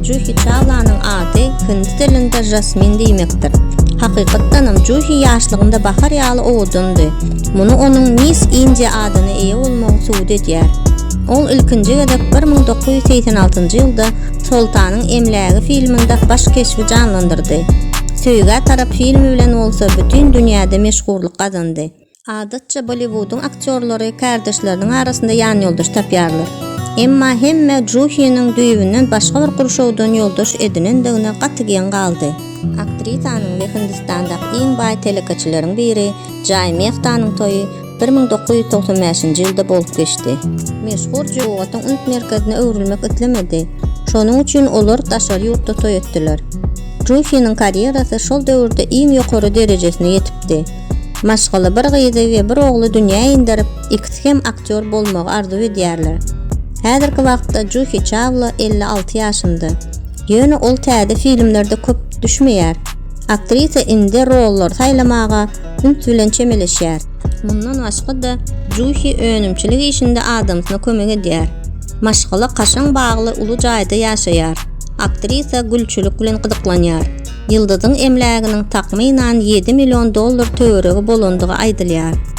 Juhi Chawla'nın adı hindi dilinde Jasmine demektir. Hakykatdanam Juhi yaşlygynda bahar ýaly owdundy. Muny onuň Miss India adyny eýe bolmagy suwd edýär. Ol ilkinji gedek 1986-njy ýylda Sultanyň Emlägi filminde baş keşfi canlandyrdy. Söýgä tarap filmi bilen bolsa bütün dünýäde meşhurlyk kazandy. Adatça Bollywood'un aktyorlary kardeşleriniň arasynda ýan ýoldaş tapýarlar. Emma hemme Juhi'nin düýbünden başga bir gurşowdan ýoldaş edinendigine gatygyn galdy. Aktrisaning we Hindistandaky iň baý telekaçylariň biri Jay Mehtanyň toýy 1995-nji ýylda bolup geçdi. Meşhur jogatyň unt merkezine öwrülmek etlemedi. Şonuň üçin olar daşary ýurtda toý etdiler. Juhi'nin karyerasy şol döwürde iň ýokary derejesine ýetipdi. Maşgaly bir gyzy we bir ogly dünýä indirip, ikisi hem aktyor bolmagy arzu edýärler. Häzirki wagtda Juhi Chawla 56 ýaşynda. Ýöne ol täze filmlerde köp düşmeýär. Aktrisa indi rollar saýlamaga ünt bilen çemeleşýär. Mundan başga da Juhi önümçilik işinde adamsyna kömek edýär. Maşgala kaşaň bagly uly jaýda ýaşaýar. Aktrisa gülçülük bilen gyzyklanýar. Ýyldyzyň emläginiň takmynan $7 milyon töweregi bolandygy aýdylýar.